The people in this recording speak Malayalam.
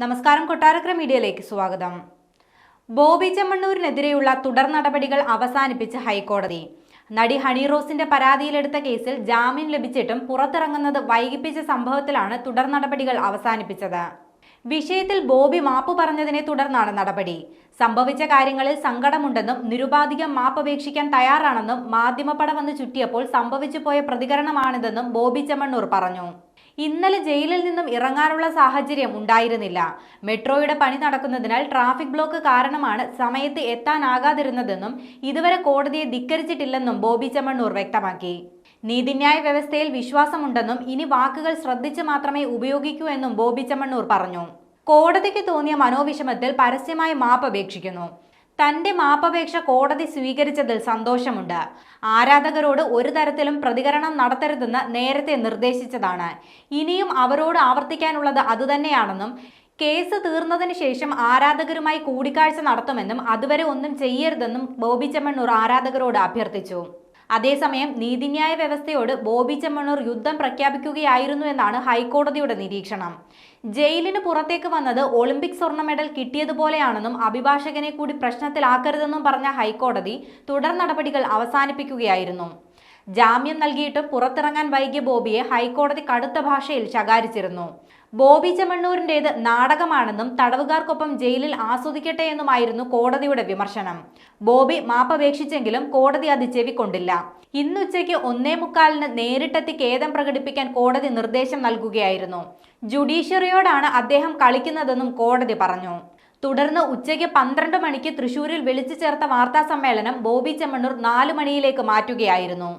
നമസ്കാരം, കൊട്ടാരക്കര മീഡിയയിലേക്ക് സ്വാഗതം. ബോബി ചെമ്മണ്ണൂരിനെതിരെയുള്ള തുടർ നടപടികൾ അവസാനിപ്പിച്ച് ഹൈക്കോടതി. നടി ഹണി റോസിന്റെ പരാതിയിലെടുത്ത കേസിൽ ജാമ്യം ലഭിച്ചിട്ടും പുറത്തിറങ്ങുന്നത് വൈകിപ്പിച്ച സംഭവത്തിലാണ് തുടർ നടപടികൾ അവസാനിപ്പിച്ചത്. വിഷയത്തിൽ ബോബി മാപ്പ് പറഞ്ഞതിനെ തുടർന്നാണ് നടപടി. സംഭവിച്ച കാര്യങ്ങളിൽ സങ്കടമുണ്ടെന്നും നിരുപാധികം മാപ്പപേക്ഷിക്കാൻ തയ്യാറാണെന്നും മാധ്യമപ്പട വന്ന് ചുറ്റിയപ്പോൾ സംഭവിച്ചു പോയ പ്രതികരണമാണിതെന്നും ബോബി ചെമ്മണ്ണൂർ പറഞ്ഞു. ഇന്നലെ ജയിലിൽ നിന്നും ഇറങ്ങാനുള്ള സാഹചര്യം ഉണ്ടായിരുന്നില്ല. മെട്രോയുടെ പണി നടക്കുന്നതിനാൽ ട്രാഫിക് ബ്ലോക്ക് കാരണമാണ് സമയത്ത് എത്താനാകാതിരുന്നതെന്നും ഇതുവരെ കോടതിയെ ധിക്കരിച്ചിട്ടില്ലെന്നും ബോബി ചെമ്മണ്ണൂർ വ്യക്തമാക്കി. നീതിന്യായ വ്യവസ്ഥയിൽ വിശ്വാസമുണ്ടെന്നും ഇനി വാക്കുകൾ ശ്രദ്ധിച്ച് മാത്രമേ ഉപയോഗിക്കൂ എന്നും ബോബി ചെമ്മണ്ണൂർ പറഞ്ഞു. കോടതിക്ക് തോന്നിയ മനോവിഷമത്തിൽ പരസ്യമായി മാപ്പപേക്ഷിക്കുന്നു. തന്റെ മാപ്പപേക്ഷ കോടതി സ്വീകരിച്ചതിൽ സന്തോഷമുണ്ട്. ആരാധകരോട് ഒരു തരത്തിലും പ്രതികരണം നടത്തരുതെന്ന് നേരത്തെ നിർദ്ദേശിച്ചതാണ്. ഇനിയും അവരോട് ആവർത്തിക്കാനുള്ളത് അതുതന്നെയാണെന്നും കേസ് തീർന്നതിന് ശേഷം ആരാധകരുമായി കൂടിക്കാഴ്ച നടത്തുമെന്നും അതുവരെ ഒന്നും ചെയ്യരുതെന്നും ബോബി ചെമ്മണ്ണൂർ ആരാധകരോട് അഭ്യർത്ഥിച്ചു. അതേസമയം നീതിന്യായ വ്യവസ്ഥയോട് ബോബി ചെമ്മണ്ണൂർ യുദ്ധം പ്രഖ്യാപിക്കുകയായിരുന്നു എന്നാണ് ഹൈക്കോടതിയുടെ നിരീക്ഷണം. ജയിലിന് പുറത്തേക്ക് വന്നത് ഒളിമ്പിക് സ്വർണ്ണ മെഡൽ കിട്ടിയതുപോലെയാണെന്നും അഭിഭാഷകനെ കൂടി പ്രശ്നത്തിലാക്കരുതെന്നും പറഞ്ഞ ഹൈക്കോടതി തുടർ നടപടികൾ അവസാനിപ്പിക്കുകയായിരുന്നു. ജാമ്യം നൽകിയിട്ടും പുറത്തിറങ്ങാൻ വൈകിയ ബോബിയെ ഹൈക്കോടതി കടുത്ത ഭാഷയിൽ ശകാരിച്ചിരുന്നു. ബോബി ചെമ്മണ്ണൂരിൻ്റേത് നാടകമാണെന്നും തടവുകാർക്കൊപ്പം ജയിലിൽ ആസ്വദിക്കട്ടെ എന്നുമായിരുന്നു കോടതിയുടെ വിമർശനം. ബോബി മാപ്പപേക്ഷിച്ചെങ്കിലും കോടതി അത് ചെവിക്കൊണ്ടില്ല. ഇന്നുച്ചയ്ക്ക് 1:45 നേരിട്ടെത്തി ഖേദം പ്രകടിപ്പിക്കാൻ കോടതി നിർദ്ദേശം നൽകുകയായിരുന്നു. ജുഡീഷ്യറിയോടാണ് അദ്ദേഹം കളിക്കുന്നതെന്നും കോടതി പറഞ്ഞു. തുടർന്ന് ഉച്ചയ്ക്ക് 12 മണിക്ക് തൃശൂരിൽ വിളിച്ചു ചേർത്ത വാർത്താ സമ്മേളനം ബോബി ചെമ്മണ്ണൂർ 4 മണിയിലേക്ക് മാറ്റുകയായിരുന്നു.